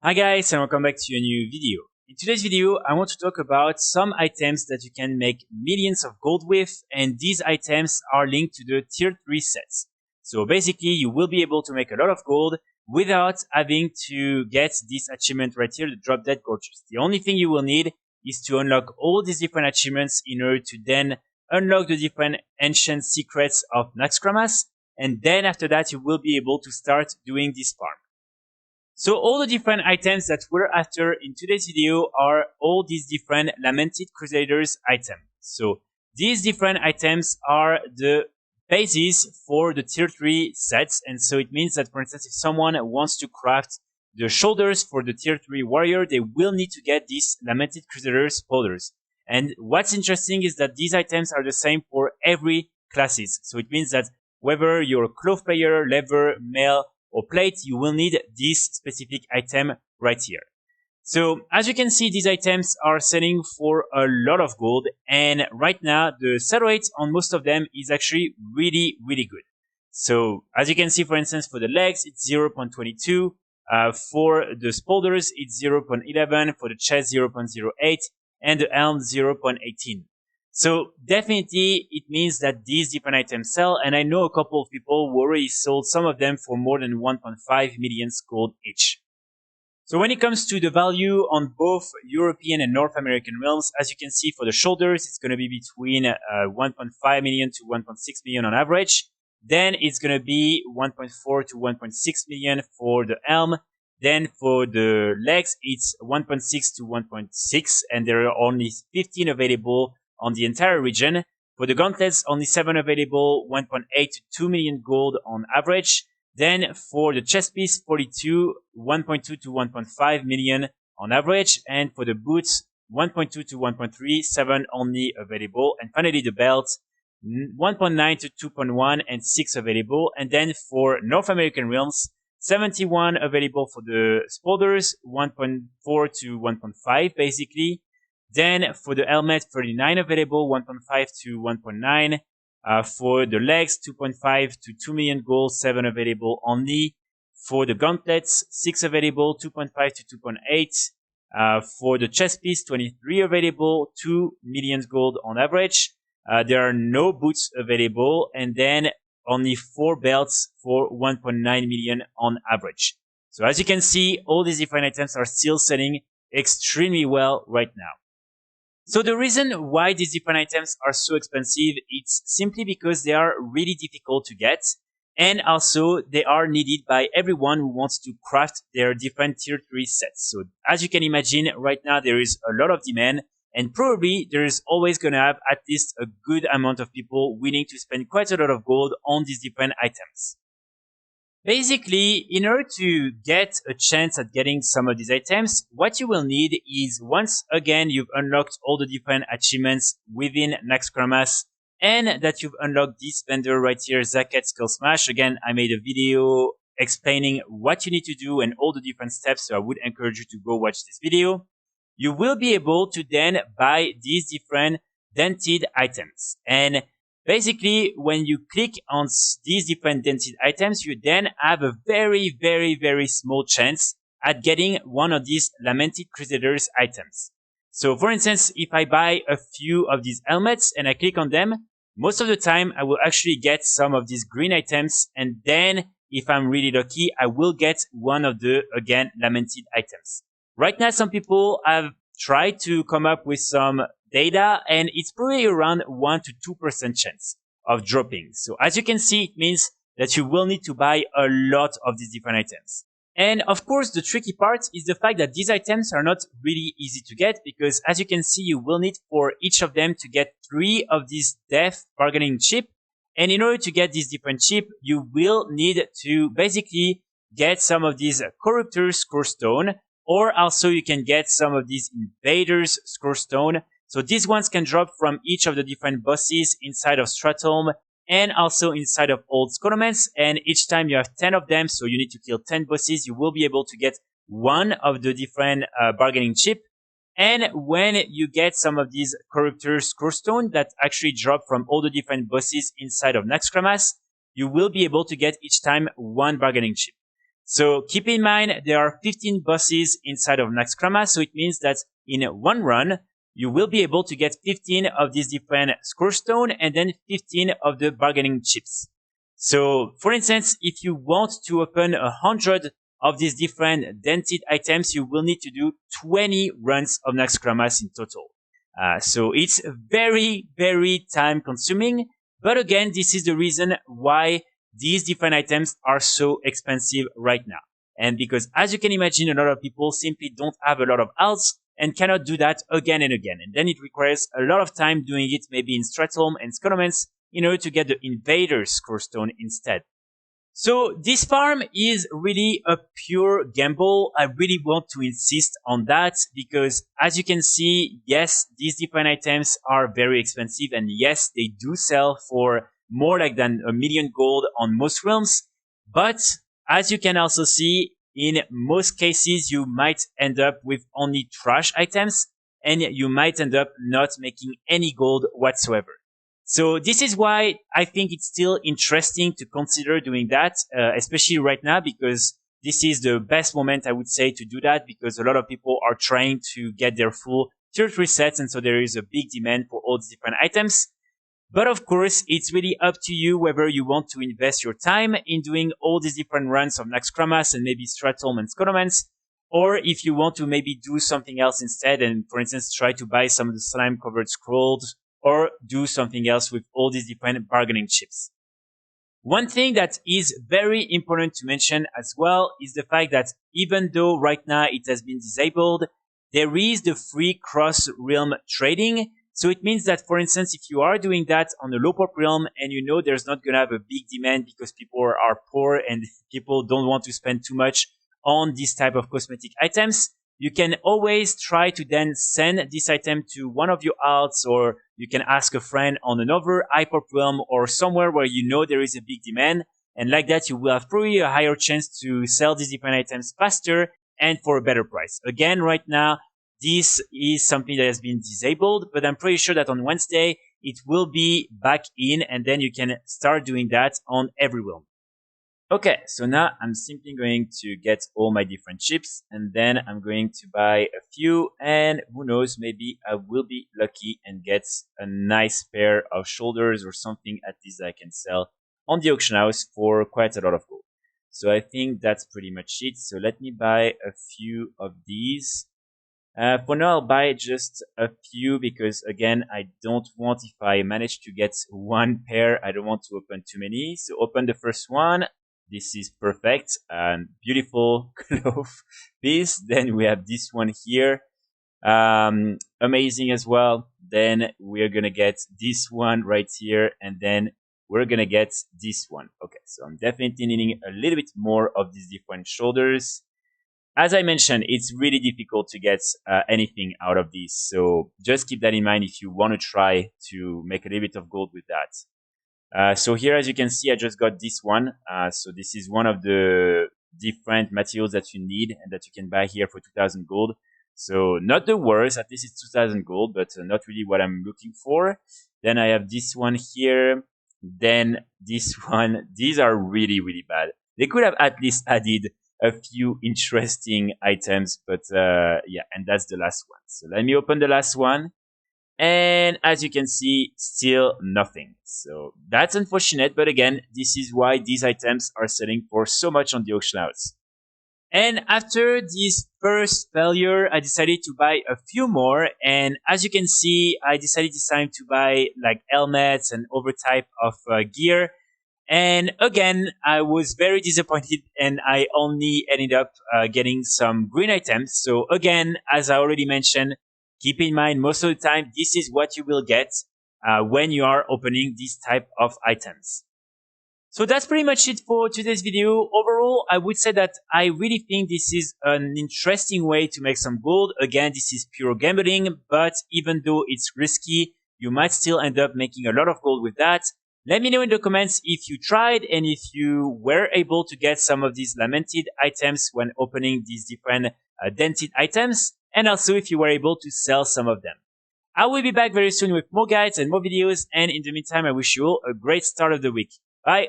Hi guys, and welcome back to a new video. In today's video, I want to talk about some items that you can make millions of gold with, and these items are linked to the tier 3 sets. So basically, you will be able to make a lot of gold without having to get this achievement right here, the Drop Dead Gorgeous. The only thing you will need is to unlock all these different achievements in order to then unlock the different ancient secrets of Naxxramas, and then after that, you will be able to start doing this farm. So all the different items that we're after in today's video are all these different Lamented Crusaders items. So these different items are the basis for the tier 3 sets. And so it means that, for instance, if someone wants to craft the shoulders for the tier 3 warrior, they will need to get these Lamented Crusaders folders. And what's interesting is that these items are the same for every classes. So it means that whether you're a clove player, leather, mail, or plate, you will need this specific item right here. So as you can see, these items are selling for a lot of gold, and right now the sell rate on most of them is actually really good. So as you can see, for instance, for the legs it's 0.22, for the spolders it's 0.11, for the chest 0.08, and the helm 0.18. So definitely it means that these different items sell, and I know a couple of people who already sold some of them for more than 1.5 million gold each. So when it comes to the value on both European and North American realms, as you can see for the shoulders, it's going to be between 1.5 million to 1.6 million on average. Then it's going to be 1.4 to 1.6 million for the helm. Then for the legs, it's 1.6 to 1.6, and there are only 15 available on the entire region. For the gauntlets, only 7 available, 1.8 to 2 million gold on average. Then for the chest piece, 42, 1.2 to 1.5 million on average. And for the boots, 1.2 to 1.3, 7 only available. And finally the belt, 1.9 to 2.1 and 6 available. And then for North American realms, 71 available for the spolders, 1.4 to 1.5 basically. Then for the helmet, 39 available, 1.5 to 1.9. For the legs, 2.5 to 2 million gold, 7 available only. For the gauntlets, 6 available, 2.5 to 2.8. For the chest piece, 23 available, 2 million gold on average. There are no boots available, and then only 4 belts for 1.9 million on average. So as you can see, all these different items are still selling extremely well right now. So the reason why these different items are so expensive, it's simply because they are really difficult to get, and also they are needed by everyone who wants to craft their different tier 3 sets. So as you can imagine, right now there is a lot of demand, and probably there is always going to have at least a good amount of people willing to spend quite a lot of gold on these different items. Basically, in order to get a chance at getting some of these items, what you will need is, once again you've unlocked all the different achievements within Naxxramas, and that you've unlocked this vendor right here, Zaket Skull Smash. Again, I made a video explaining what you need to do and all the different steps, so I would encourage you to go watch this video. You will be able to then buy these different dented items. And basically, when you click on these different dented items, you then have a very small chance at getting one of these Lamented Crusaders items. So for instance, if I buy a few of these helmets and I click on them, most of the time I will actually get some of these green items, and then if I'm really lucky, I will get one of the, again, Lamented items. Right now, some people have tried to come up with some data, and it's probably around 1 to 2% chance of dropping. So as you can see, it means that you will need to buy a lot of these different items. And of course, the tricky part is the fact that these items are not really easy to get, because as you can see, you will need for each of them to get 3 of these death bargaining chip. And in order to get these different chip, you will need to basically get some of these corruptors core stone, or also you can get some of these invaders core stone. So these ones can drop from each of the different bosses inside of Stratholme and also inside of Old Scolomance. And each time you have 10 of them, so you need to kill 10 bosses, you will be able to get one of the different bargaining chip. And when you get some of these corruptors core stone that actually drop from all the different bosses inside of Naxxramas, you will be able to get each time one bargaining chip. So keep in mind, there are 15 bosses inside of Naxxramas, so it means that in one run, you will be able to get 15 of these different scorestone and then 15 of the bargaining chips. So, for instance, if you want to open 100 of these different dented items, you will need to do 20 runs of Naxxramas in total. So it's very, very time consuming. But again, this is the reason why these different items are so expensive right now. And because as you can imagine, a lot of people simply don't have a lot of alts and cannot do that again and again. And then it requires a lot of time doing it maybe in Stratholme and Scholomance in order to get the Invader's Scorestone instead. So this farm is really a pure gamble. I really want to insist on that because as you can see, yes, these different items are very expensive and yes, they do sell for more like than 1 million gold on most realms. But as you can also see, in most cases, you might end up with only trash items and you might end up not making any gold whatsoever. So this is why I think it's still interesting to consider doing that, especially right now, because this is the best moment I would say to do that because a lot of people are trying to get their full tier 3 sets and so there is a big demand for all these different items. But of course, it's really up to you whether you want to invest your time in doing all these different runs of Naxxramas and maybe Stratholme and Scholomance, or if you want to maybe do something else instead and, for instance, try to buy some of the slime-covered scrolls or do something else with all these different bargaining chips. One thing that is very important to mention as well is the fact that even though right now it has been disabled, there is the free cross-realm trading. So it means that, for instance, if you are doing that on a low pop realm and you know there's not going to have a big demand because people are poor and people don't want to spend too much on this type of cosmetic items, you can always try to then send this item to one of your alts, or you can ask a friend on another high pop realm or somewhere where you know there is a big demand. And like that, you will have probably a higher chance to sell these different items faster and for a better price. Again, right now, this is something that has been disabled, but I'm pretty sure that on Wednesday, it will be back in and then you can start doing that on every realm. Okay, so now I'm simply going to get all my different chips and then I'm going to buy a few and who knows, maybe I will be lucky and get a nice pair of shoulders or something at least I can sell on the auction house for quite a lot of gold. So I think that's pretty much it. So let me buy a few of these. For now, I'll buy just a few because again, I don't want, if I manage to get one pair, I don't want to open too many. So open the first one. This is perfect and beautiful clove piece. Then we have this one here. Amazing as well. Then we're going to get this one right here. And then we're going to get this one. Okay. So I'm definitely needing a little bit more of these different shoulders. As I mentioned, it's really difficult to get anything out of these. So just keep that in mind if you want to try to make a little bit of gold with that. So here, as you can see, I just got this one. So this is one of the different materials that you need and that you can buy here for 2,000 gold. So not the worst, at least it's 2,000 gold, but not really what I'm looking for. Then I have this one here. Then this one. These are really, really bad. They could have at least added a few interesting items, but yeah, and that's the last one. So let me open the last one. And as you can see, still nothing. So that's unfortunate, but again, this is why these items are selling for so much on the auction house. And after this first failure, I decided to buy a few more. And as you can see, I decided this time to buy like helmets and other type of gear. And again, I was very disappointed and I only ended up getting some green items. So again, as I already mentioned, keep in mind, most of the time, this is what you will get when you are opening these type of items. So that's pretty much it for today's video. Overall, I would say that I really think this is an interesting way to make some gold. Again, this is pure gambling, but even though it's risky, you might still end up making a lot of gold with that. Let me know in the comments if you tried and if you were able to get some of these lamented items when opening these different dented items, and also if you were able to sell some of them. I will be back very soon with more guides and more videos, and in the meantime, I wish you all a great start of the week. Bye!